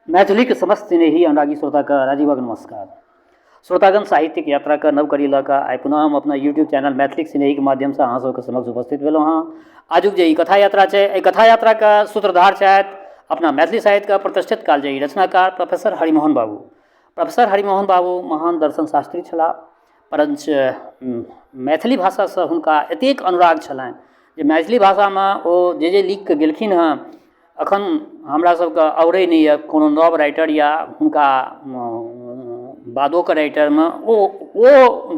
मैथिलीक समस्त स्नेही अनुरागी श्रोताके राजीवक नमस्कार। श्रोतागण साहित्यिक यात्रा का नव कड़ी लऽ कऽ आइ पुनः हम अपना यूट्यूब चैनल मैथिलीक स्नेही के माध्यम से अहाँ सबके समक्ष उपस्थित भेलहुँ हँ। आजुक जे ई कथा यात्रा छै, एहि कथा यात्रा का सूत्रधार छथि अपना मैथिली साहित्य का प्रतिष्ठित कालजयी रचनाकार प्रोफेसर हरिमोहन बाबू। प्रोफेसर हरिमोहन बाबू महान दर्शन शास्त्री छलाह, परंच मैथिली भाषासँ हुनका एतेक अनुराग छलनि जे मैथिली भाषामे ओ जे लिख कऽ गेलखिन हँ, अखन हमरा सबके आवरै नहि यऽ कोनो नव राइटर या हुनका बादोके राइटरमे ओ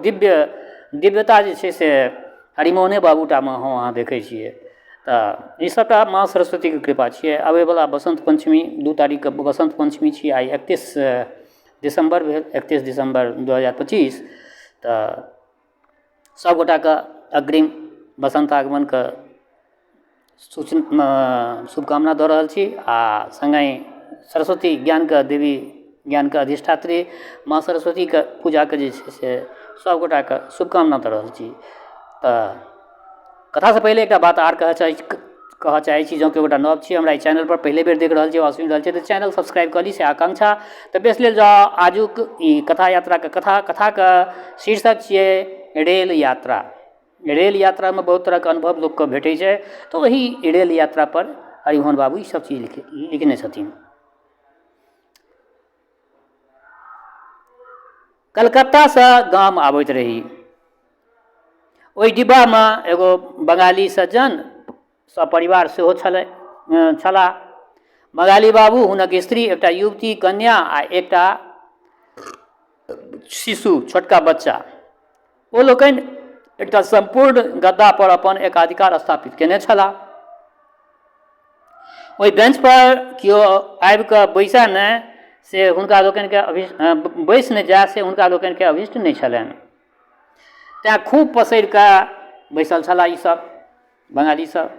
दिव्यता जे छै से हरिमोहने बाबूटामे हम अहाँ देखै छियै। तऽ ई सबटा माँ सरस्वतीके कृपा छियै। आबैवला बसंत पंचमी 2 तारीखके बसंत पंचमी छी, आइ 31 दिसंबर भेल, 31 दिसंबर 2025। तऽ सबगोटाके अग्रिम बसंत आगमनके शुभकामना दऽ रहल छी आ संगहि सरस्वती ज्ञानके देवी, ज्ञानके अधिष्ठात्री माँ सरस्वतीके पूजाके जे छै से सबगोटाके शुभकामना दऽ रहल छी। तऽ कथासँ पहिले एकटा बात आर कहऽ चाहै छी, जँ केओ गोटा नव छी, हमरा ई चैनल पर पहले बेर देख रहल छी वा सुनि रहल छी तऽ चैनल सब्सक्राइब कऽ ली से आकांक्षा। तऽ बेस लेल जाउ आजुक ई कथा यात्राके कथाके शीर्षक छियै रेल यात्रा। रेल यात्रामे बहुत तरहके अनुभव लोकके भेटै छै, तऽ वही रेल यात्रा पर हरिमोहन बाबू ई सब चीज लिखने छथिन। कलकत्तासँ गाम आबैत रही। ओहि डिब्बामे एगो बंगाली सज्जन सपरिवार सेहो छलाह। बंगाली बाबू, हुनक स्त्री, एकटा युवती कन्या आ एकटा शिशु, छोटका बच्चा। ओ लोकनि एकटा संपूर्ण गद्दा पर अपन एकाधिकार स्थापित केने छलाह। ओहि बेंच पर केओ आबि कऽ बैसै नहि से हुनका लोकनिके बैस नहि जाय से हुनका लोकनिके अभिष्ट नहि छलनि। तैँ खूब पसरि कऽ बैसल छलाह ई सब बंगाली सब।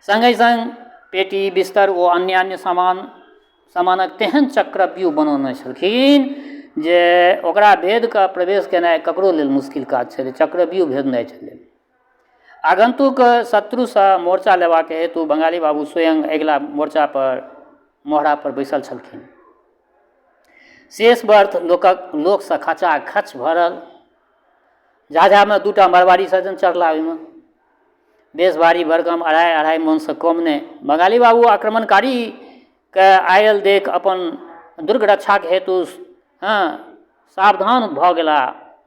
संगे संग पेटी, बिस्तर ओ अन्य सामानक तेहन चक्रव्यूह बनौने छलखिन जे ओकरा भेद कऽ प्रवेश केनाइ ककरो लेल मुश्किल काज छलै। चक्रव्यूह भेदनाइ छलै। आगंतुक शत्रुसँ मोर्चा लेबाक हेतु बंगाली बाबू स्वयं अगिला मोर्चा पर मोहरा पर बैसल छलखिन। शेष बर्थ लोकसँ खचाखच भरल। झाझामे 2टा मरवाड़ी सज्जन चढ़ला ओहिमे। बेस भारी भरकम, 2.5 मनसँ कम नहि। बंगाली बाबू आक्रमणकारीके आयल देख अपन दुर्ग रक्षाक हेतु सावधान भऽ गेला।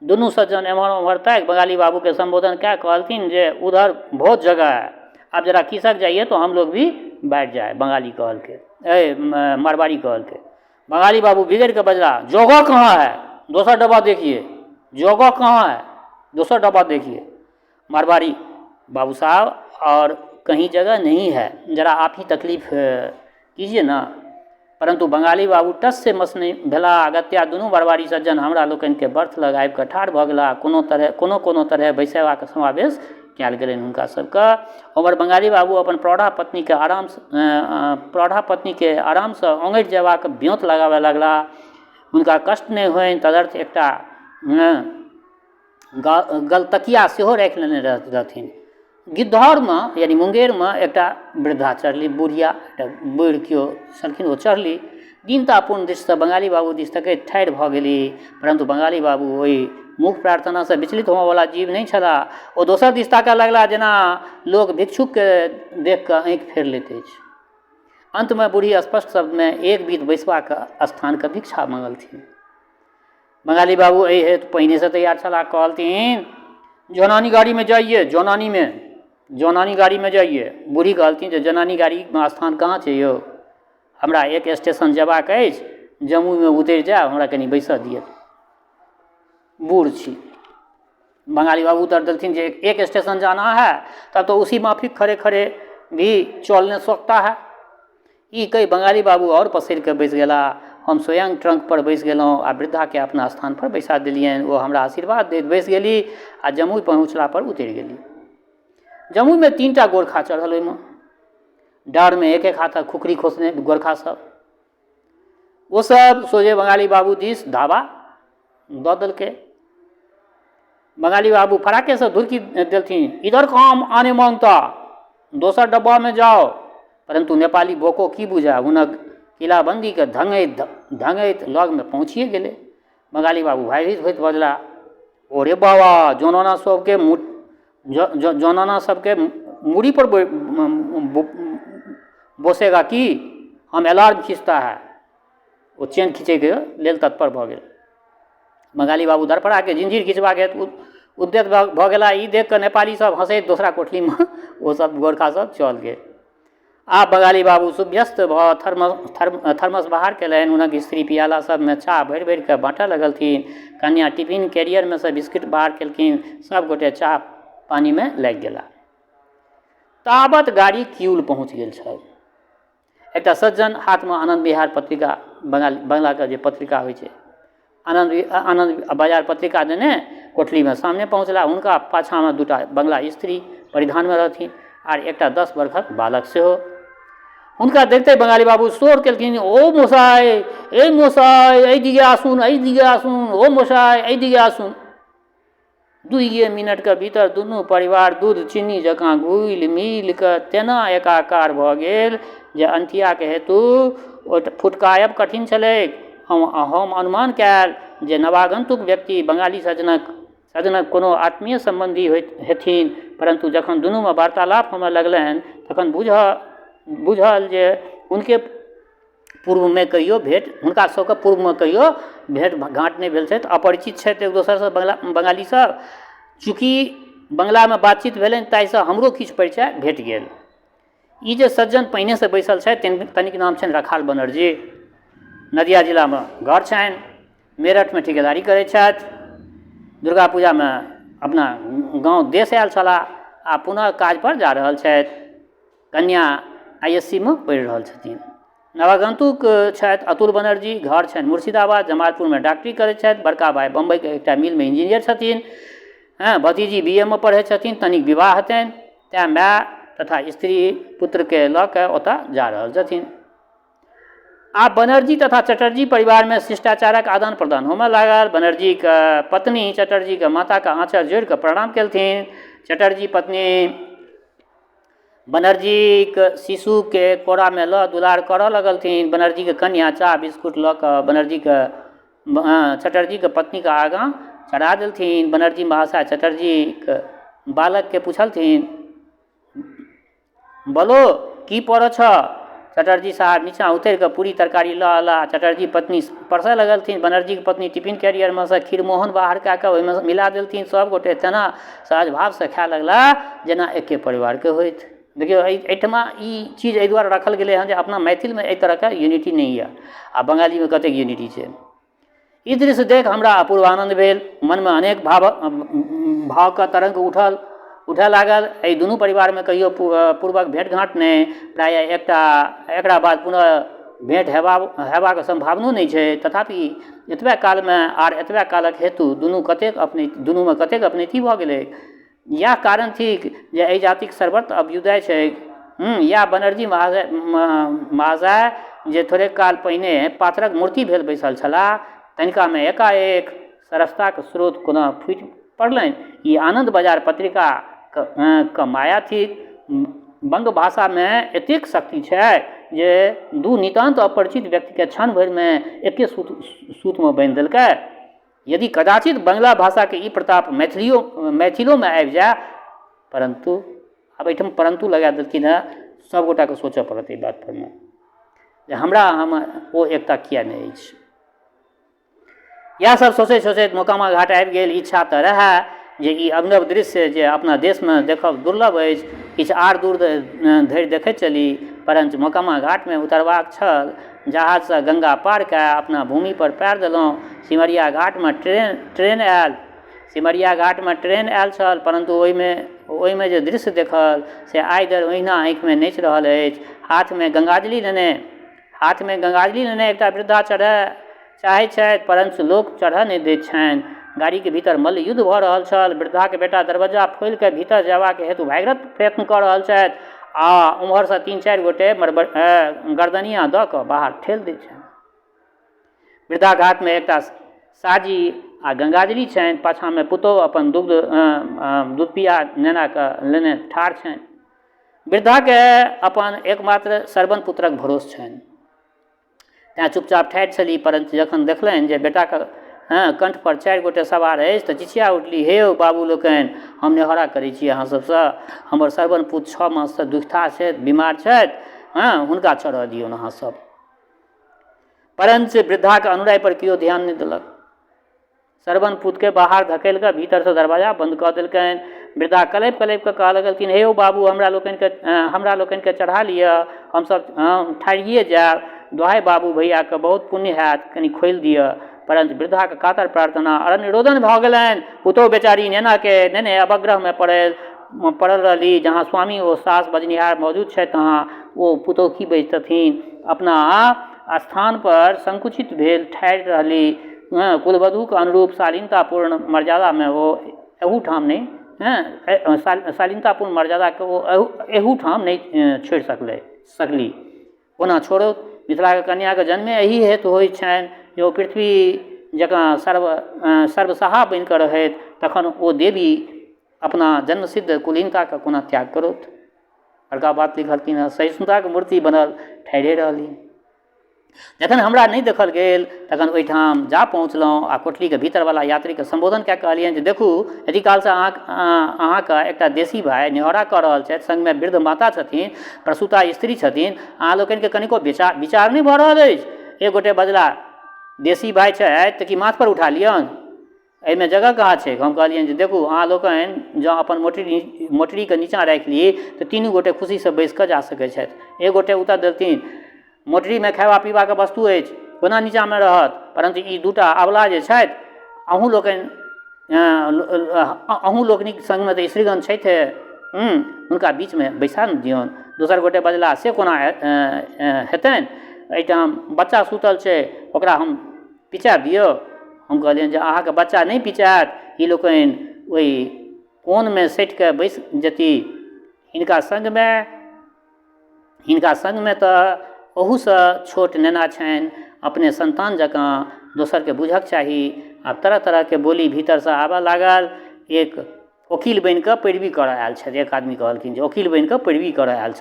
दुनू सज्जन एम्हर ओम्हर ताकि बंगाली बाबूके संबोधन कऽ कहलथिन जे उधर बहुत जगह है, आप जरा खिसक जाइए तो हम लोग भी बैठ जाए। बंगाली कहलके, मरवाड़ी कहलके। बंगाली बाबू बिगड़ के बजला, जगह कहाँ है, दूसरा डब्बा देखिए। जगह कहाँ है, दूसरा डब्बा देखिए। मरवाड़ी, बाबू साहब और कहीं जगह नहीं है, जरा आप ही तकलीफ कीजिए ना। परंतु बंगाली बाबू टस से मस नहीं भेला। अगत्या दुनू मरवाड़ी सज्जन हमरा लोकनिके बर्थ लग आबि कऽ ठाढ़ भऽ गेला। कोनो तरह बैसेबाक समावेश कयल गेलनि हुनका सबके। उमर बंगाली बाबू अपन प्रौढ़ा पत्नीके आरामसँ ओंघैत जयबाक ब्योंत लगाबऽ लगला। हुनका कष्ट नहि होनि तदर्थ एकटा गलतकिया सेहो राखि लेने रहथिन। गिद्धौरमे यानी मुंगेरमे एकटा वृद्धा चढ़ली, बुढ़िया, एकटा बूढ़ केओ छलखिन, ओ चढ़ली। दीनतापूर्ण दृष्टिसँ बंगाली बाबू दिस तकैत ठाढ़ि भऽ गेली। परंतु बंगाली बाबू ओहि मुख प्रार्थनासँ विचलित होमयवला जीव नहीं छलाह। ओ दोसर दिस ताकऽ लगला जेना लोक भिक्षुकके देख कऽ आँखि फेर लैत अछि। अंतमे बूढ़ी स्पष्ट शब्दमे एक बीत बैसबाक स्थानके भिक्षा मांगलथिन। बंगाली बाबू एहि हेतु पहिनेसँ तैयार छलाह। कहलथिन, जौनानी गाड़ी में जाइए, जौनानी गाड़ी में जाइए। बूढ़ी कहलथिन जे जौनानी गाड़ीमे स्थान कहाँ छै यौ, हमरा एक स्टेशन जेबाक अछि, जम्मूमे उतरि जायब, हमरा कनि बैसऽ दिअ। बूढ़ छी। बंगाली बाबू उत्तर देलथिन जे एक स्टेशन जाना है तब तो उसी माफिक खड़े खड़े भी चलने सकता है। ई कही बंगाली बाबू और पसरि कऽ बैस गेला। हम स्वयं ट्रंक पर बैस गेलहुँ आ वृद्धाके अपना स्थान पर बैसा देलियनि। ओ हमरा आशीर्वाद दैत बैस गेली आ जमुई पहुँचला पर उतरि गेली। जमुईमे 3टा गोरखा चढ़ल ओहिमे, डाँरमे एक हाथक खुखरी खोसने गोरखा सब। ओ सब सोझे बंगाली बाबू दिस धावा दऽ देलकै। बंगाली बाबू फराके से धुरकी देलथिन, इधर काम आने मांगता, दोसर डब्बा में जाओ। परंतु नेपाली बोको की बुझा, हुनक किलाबंदीके धंगैत लगमे पहुँचिए गेलै। बंगाली बाबू भयभीत होइत बजला, ओरे बाबा जौनाना सबके मूड़ी पर बोसेगा कि हम अलार्म खींचता है। वो चेन खींचैके लेल तत्पर भऽ गेल। बंगाली बाबू धरफड़ा जिंजीर खींचबाक हेतु उद्यत भऽ गेला। ई देख कऽ नेपाली सब हंसैत दोसरा कोठलीमे ओ सब गोरखा सब चल गेल। आब बंगाली बाबू सुभ्यस्त भऽ थर्मस बाहर केलनि। हुनक स्त्री पियाला सबमे चाह भरि भरि कऽ बाँटऽ लगलथिन। कन्या टिफिन कैरियरमे सँ बिस्किट बाहर केलखिन। सब गोटे चाह पानीमे लागि गेला। ताबत गाड़ी किउल पहुँच गेल छल। एकटा सज्जन हाथमे आनन्द विहार पत्रिका, बंगलाके जे पत्रिका होइ छै, आनन्द बाजार पत्रिका देने कोठलीमे सामने पहुँचला। हुनका पाछाँमे दूटा बंगला स्त्री परिधानमे रहथिन आर एकटा 10 वर्षक बालक सेहो। हुनका देखते बंगाली बाबू शोर केलखिन, ओ मोसाई, ए मोसाई, एहि दिगे आसुन, एहि दिगे आसुन, ओ मोसाई, एहि दिगे आसुन। 2 मिनटके भीतर दुनू परिवार दूध चीनी जकाँ घुलि मिलि कऽ तेना एकाकार भऽ गेल जे अंठियाके हेतु फुटकायब कठिन छलैक। हम अनुमान कयल जे नवागंतुक व्यक्ति बंगाली सज्जनक कोनो आत्मीय संबंधी हेथिन, परंतु जखन दुनूमे वार्तालाप होमय लगलनि तखन बुझल जे हुनका सबके पूर्वमे कहियो भेंट घाँट नहि भेल छथि, अपरिचित छथि एक दोसरसँ बंगाली सब। चूँकि बंगलामे बातचीत भेलनि ताहिसँ हमरो किछु परिचय भेट गेल। ई जे सज्जन पहिनेसँ बैसल छथि तनिक नाम छनि रखाल बनर्जी। नदिया जिलामे घर छनि, मेरठमे ठिकेदारी करैत छथि। दुर्गा पूजामे अपना गाँव देश आयल छलाह आ पुनः काज पर जा रहल छथि। कन्या ISC में पढ़ि रहल छथिन। नवागंतुक छथि अतुल बनर्जी, घर छनि मुर्शिदाबाद। जमालपुरमे डॉक्टरी करैत छथि। बड़का भाई बम्बईके एकटा मिलमे इंजीनियर छथिन। भतीजी BA में पढ़ै छथिन। तनिक विवाह हेतनि तेँ माय तथा स्त्री पुत्रके लऽ कऽ ओतऽ जा रहल छथिन। आब बनर्जी तथा चटर्जी परिवार में शिष्टाचारक आदान प्रदान होमय लागल। बनर्जी के पत्नी चटर्जी के माता का आँचर जोड़ि कऽ प्रणाम केलथिन। चटर्जी पत्नी बनर्जी के शिशु के कोरा में लऽ दुलार करऽ लगलथिन। बनर्जी के कन्या चाह बिस्कुट लऽ कऽ चटर्जी के पत्नी के आगाँ चढ़ा देलथिन। बनर्जी महाशय चटर्जी के बालक के पूछलथिन, बोलो की पढ़ छ? चटर्जी साहब नीचा उतरि कऽ पूरी तरकारी लऽ अला। चटर्जी पत्नी परसऽ लगलथिन। बनर्जी के पत्नी टिफिन कैरियरमे सँ खीरमोहन बाहर कऽ कऽ ओहिमे मिला देलथिन। सब गोटे तेना सहज भावसँ खाय लगला जेना एके परिवारके होइत। देखियौ एहिठमा ई चीज एहि दुआरे रखल गेलै हँ जे अपना मैथिलमे एहि तरहके यूनिटी नहि यऽ आ बंगालीमे कतेक यूनिटी छै। ई दृश्य देख हमरा अपूर्व आनन्द भेल। मनमे अनेक भावके तरंग उठऽ लागल। एहि दुनू परिवारमे कहियो पूर्वक भेंट घाँट नहि, प्रायः एकरा बाद पुनः भेंट हेबाक संभावनो नहि छै। तथापि एतबे कालमे आर एतबे कालक हेतु दुनूमे कतेक अपनैति भऽ गेलै। इएह कारण थिक जे एहि जातिक सर्वत्र अभ्युदय छै। या बनर्जी महाशय जे थोड़े काल पहिने पाथरक मूर्ति भेल बैसल छलाह, तनिकामे एकाएक सरसताक स्रोत कोना फूटि पड़लनि। ई आनन्द बाजार पत्रिका के माया थिक। बंग भाषामे एतेक शक्ति छै जे दू नितान्त अपरिचित व्यक्तिके क्षण भरिमे एके सूतमे बान्हि देलकै। यदि कदाचित बंगला भाषाके ई प्रताप मैथिलोमे आबि जाय, परंतु आब एहिठाम परंतु लगा देलखिन हेँ। सभगोटाके सोचऽ पड़त एहि बात परमे जे हमरा ओ एकता किया नहि अछि। इएह सब सोचैत मोकामा घाट आबि गेल। इच्छा तऽ रहए जे ई अभिनव दृश्य जे अपना देशमे देखब दुर्लभ अछि, किछु आर दूर धरि देखैत चली, परंतु मोकामा घाटमे उतरबाक छल। जहाजसँ गंगा पार कऽ अपना भूमि पर पैर देलहुँ। सिमरिया घाटमे ट्रेन आयल छल, परंतु ओहिमे जे दृश्य देखल से आइ धरि ओहिना आँखिमे नाचि रहल अछि। हाथमे गंगाजलि लेने एकटा वृद्धा चढ़य चाहैत छथि, परंतु लोक चढ़ऽ नहि दैत छनि। गाड़ीके भीतर मल्ल युद्ध भऽ रहल छल। वृद्धाके बेटा दरवाजा खोलि कऽ भीतर जयबाक हेतु भागीरथ प्रयत्न कऽ रहल छथि आ उम्हरसँ 3-4 गोटे गर्दनिया दऽ कऽ बाहर ठेल दैत छनि। वृद्धा घाटमे एकटा साजी आ गंगाजलि छनि। पाछाँमे पुतोहु अपन दूध पिया नेनाके लेने ठाढ़ छनि। वृद्धाके अपन एकमात्र श्रवण पुत्रक भरोस छनि। तेँ चुपचाप ठाढ़ छली। परंतु जखन देखलनि जे बेटाके कंठ पर 4 गोटे सवार अछि तऽ चिचिया उठली, हे ओ बाबू लोकनि, हम नेहरा करै छी अहाँ सबसँ, हमर सरवन पुत्र 6 माससँ दुखिता छथि, बीमार छथि, हुनका चढ़ऽ दियौन अहाँ सब। परंतु वृद्धाके अनुराय पर केओ ध्यान नहि देलक। सरवन पुत्रके बाहर धकेल कऽ भीतरसँ दरवाजा बंद कऽ देलकनि। वृद्धा कलपि कऽ कहऽ लगलखिन, हे ओ बाबू, हमरा लोकनिके चढ़ा लिअ, हमसब ठाढ़िए जायब, दोहाइ बाबू भैयाके बहुत पुण्य हैत, कनि खोलि दिअ। परंतु वृद्धाके कातर प्रार्थना अरण्य रोदन भऽ गेलनि। पुतोह बेचारी नेनाके नेने अवग्रहमे पड़ल रहली। जहाँ स्वामी ओ सास बजनिहार मौजूद छथि तहाँ ओ पुतोह की बजतथिन, अपना स्थान पर संकुचित भेल ठाढ़ि रहली। कुलवधूके अनुरूप शालीनतापूर्ण मर्यादामे ओ एहूठाम नहि शालीनतापूर्ण मर्यादाके ओ एहूठाम नहि छोड़ि सकली। ओना छोड़ो, मिथिलाके कन्याके जन्मे एही हेतु होइत छनि जे ओ पृथ्वी जकाँ सर्वसहा बनि कऽ रहथि, तखन ओ देवी अपना जन्मसिद्ध कुलीनताके कोना त्याग करत। बड़का बात लिखलखिन हँ, सहिष्णुताके मूर्ति बनल ठाढ़े रहली। जखन हमरा नहि देखल गेल तखन ओहिठाम जा पहुँचलहुँ आ कोठलीके भीतरवला यात्रीके संबोधन कऽ कहलियनि जे देखू, यदि कालसँ अहाँके एकटा देशी भाइ नेहरा कऽ रहल छथि, संगमे वृद्ध माता छथिन, प्रसूता स्त्री छथिन, अहाँ लोकनिके कनिको विचार नहि भऽ रहल अछि। एक गोटे बजला, देशी भाइ छथि तऽ कि माथ पर उठा लियौन, एहिमे जगह कहाँ छै। हम कहलियनि जे देखू, अहाँ लोकनि जँ अपन मोटरीके नीचाँ राखि ली तऽ 3 गोटे खुशीसँ बैसि कऽ जा सकै छथि। एक गोटे उत्तर देलथिन, मोटरीमे खायबा पीबाके वस्तु अछि, कोना नीचाँमे रहत, परंतु ई 2टा अबला जे छथि, अहूँ लोकनिक संगमे तऽ स्त्रीगण छथि, हुनका बीचमे बैसा न दियौन। दोसर गोटे बजला, से कोना हेतनि, एहिठाम बच्चा सुतल छै, ओकरा हम पिचा दियौ। हम कहलियनि जे अहाँके बच्चा नहि पिचायत, ई लोकनि ओहि कोनमे सटिकऽ बैस जेती, हिनका संगमे तऽ ओहूसँ छोट नेना छनि, अपने संतान जकाँ दोसरके बुझक चाही। आब तरह तरहके बोली भीतरसँ आबऽ लागल। एक वकील बनि कऽ पैरवी करऽ आयल छथि, एक आदमी कहलखिन जे वकील बनि कऽ पैरवी करऽ आयल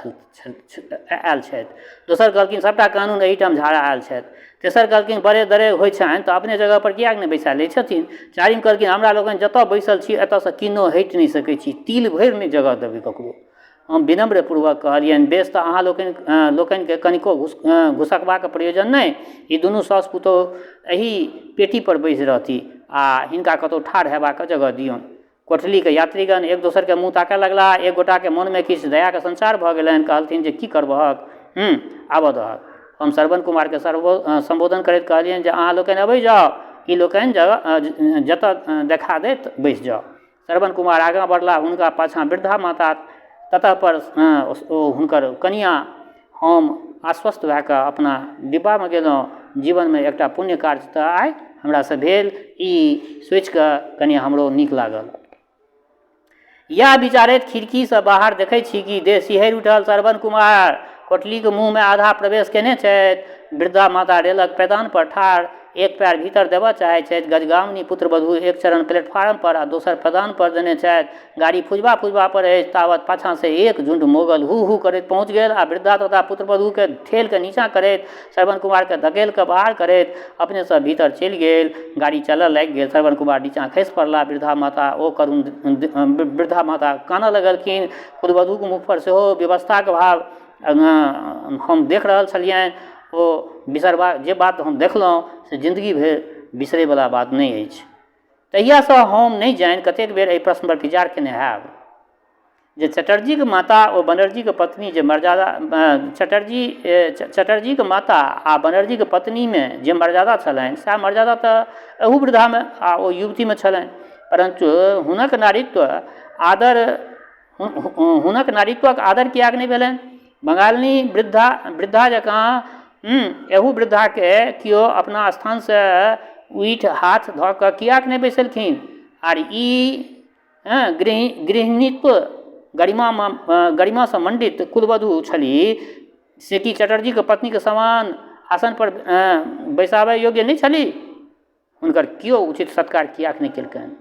छथि। दोसर कहलखिन सभटा कानून एहिठाम झाड़ा आयल छथि। तेसर कहलखिन बड़े दरे होइ छनि तऽ अपने जगह पर किएक नहि बैसा लै छथिन। चारिम कहलखिन हमरा लोकनि जतऽ बैसल छी एतऽसँ किन्नो हटि नहि सकै छी, तिल भरि नहि जगह देबै ककरो। हम विनम्रपूर्वक कहलियनि, बेस तऽ अहाँ लोकनिके कनिको घुसकबाक प्रयोजन नहि, ई दुनू साउस पुतोह एही पेटी पर बैसि रहती आ हिनका कतहु ठाढ़ हेबाक जगह दियौन। कोठलीके यात्रीगण एक दोसरके मुँह ताकऽ लगला। एक गोटाके मोनमे किछु दयाके संचार भऽ गेलनि। कहलथिन जे की करबहक, आबऽ दहक। हम श्रवण कुमारके संबोधन करैत कहलियनि जे अहाँ लोकनि अबै जाउ, ई लोकनि जतऽ देखा देत बैसि जाउ। श्रवण कुमार आगाँ बढ़ला, हुनका पाछाँ वृद्धा माता, ततः पर हुनकर कनिआँ। हम आश्वस्त भऽ कऽ अपना डिब्बामे गेलहुँ। जीवनमे एकटा पुण्य कार्य तऽ आइ हमरासँ भेल, ई सोचि कऽ कनि हमरो नीक लागल। इएह विचारैत खिड़कीसँ बाहर देखै छी कि देह सिहरि उठल। श्रवण कुमार कोठलीके मुँहमे आधा प्रवेश केने छथि। वृद्धा माता रेलक पैदान पर ठाढ़ एक पैर भीतर देबऽ चाहै छथि। गजगामिनी पुत्रवधू एक चरण प्लेटफार्म पर आ दोसर पैदान पर देने छथि। गाड़ी फुजबा पर अछि, तावत पाछाँ एक झुंड मोगल हू हू करैत पहुँच गेल आ वृद्धा तथा पुत्रवधूके ठेल कऽ नीचाँ करैत, श्रवण कुमारके धकेल कऽ बाहर करैत अपनेसँ भीतर चलि गेल। गाड़ी चलऽ लागि गेल। श्रवण कुमार नीचाँ खसि पड़ला। वृद्धा माता कानऽ लगलखिन। पुत्रवधूके मुख पर सेहो व्यवस्थाके भाव हम देख रहल छलियनि। ओ बिसरबा जे बात हम देखलहुँ से जिन्दगी भरि बिसरैवला बात नहि अछि। तहियासँ हम नहि जानि कतेक बेर एहि प्रश्न पर विचार केने हैब जे चटर्जीके माता ओ बनर्जीके पत्नी जे मर्यादा चटर्जीके माता आ बनर्जीके पत्नीमे जे मर्यादा छलनि, सएह मर्यादा तऽ एहू वृद्धामे आ ओ युवतीमे छलनि। परंतु हुनक नारीत्वक आदर किएक नहि भेलनि? बंगालनी वृद्धा जकाँ एहू वृद्धाके केओ अपना स्थानसँ उठि हाथ धऽ कऽ किएक नहि बैसेलखिन? आर ई गृहिणीत्व गरिमासँ मंडित कुलवधू छलीह से कि चटर्जीके पत्नीके समान आसन पर बैसाबय योग्य नहि छलीह? हुनकर केओ उचित सत्कार किएक नहि केलकनि?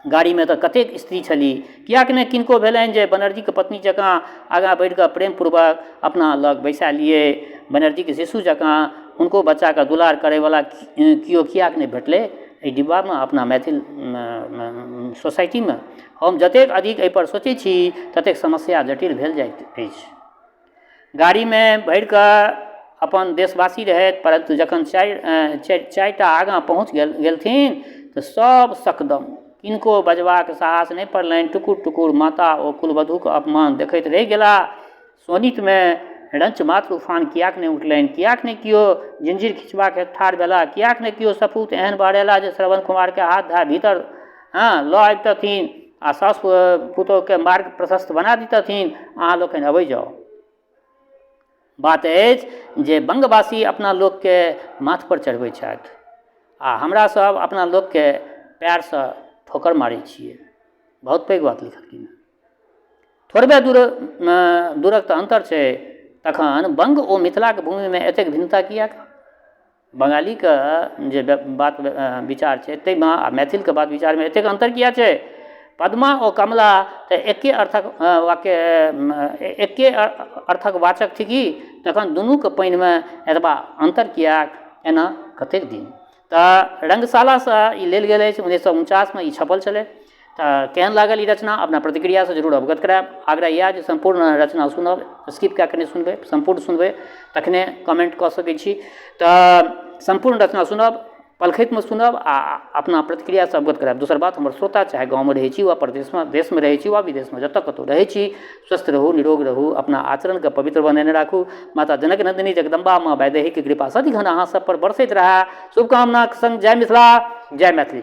गाड़ी में तो कतेक स्त्री छली, कियाक नहि किनको भेलनि जे बनर्जीके पत्नी जकाँ आगाँ बढ़ि कऽ प्रेमपूर्वक अपना लग बैसा लिए, बनर्जीके शिशु जकाँ हुनको बच्चाके दुलार करैवला केओ कियाक नहि भेटलै एहि डिब्बामे अपना मैथिल सोसाइटीमे। हम जतेक अधिक एहिपर सोचै छी ततेक समस्या जटिल भेल जाइत अछि। गाड़ीमे भरि कऽ अपन देशवासी रहथि, परन्तु जखन चारिटा आगाँ पहुँच गेलथिन तऽ सब सकदम, किनको बजबाक साहस नहि पड़लनि। टुकुर टुकुर माता ओ कुलवधूके अपमान देखैत रहि गेला। सोनितमे रंच मात्र उफान कियाक नहि उठलनि, कियाक नहि केओ जंजीर खिंचबाक ठाढ़ भेला, कियाक नहि केओ सपूत एहन बढ़ेला जे श्रवण कुमारके हाथ धा भीतर लऽ अबितथिन आ सास पुतोहके मार्ग प्रशस्त बना दितथिन। अहाँ लोकनि अबै जाउ। बात अछि जे बंगवासी अपना लोकके माथ पर चढ़बै छथि आ हमरा सब अपना लोकके पैरसँ ठोकर मारै छियै। बहुत पैघ बात लिखलखिन। थोड़बे दूरक तऽ अन्तर छै, तखन बंग ओ मिथिलाके भूमिमे एतेक भिन्नता किएक? बंगालीके जे बात विचार छै ताहिमे आ मैथिलके बात विचारमे एतेक अन्तर किएक छै? पद्मा ओ कमला तऽ एके अर्थक वाचक थिकी, तखन दुनूके पानिमे एतबा अन्तर किएक? एना कतेक दिन? तऽ रंगशालासँ ई लेल गेल अछि, 1949में ई छपल छलै। तऽ केहन लागल ई रचना? अपना प्रतिक्रियासँ जरूर अवगत करायब। आग्रह इएह जे सम्पूर्ण रचना सुनब, स्किप कए कऽ नहि सुनबै, सम्पूर्ण सुनबै तखने कमेंट कऽ सकै छी। तऽ सम्पूर्ण रचना सुनब, पलखैतमे सुनब आ अपना प्रतिक्रियासँ अवगत करायब। दोसर बात, हमर श्रोता चाहे गाँवमे रहै छी वा प्रदेशमे, देशमे रहै छी वा विदेशमे, जतऽ कतहु रहै छी, स्वस्थ रहू, निरोग रहू, अपना आचरणके पवित्र बनेने राखू। माता जनक नंदिनी जगदम्बा माँ वैदेहीके कृपा सदिखन अहाँ सब पर बरसैत रहए। शुभकामनाक संग जय मिथिला, जय मैथिली।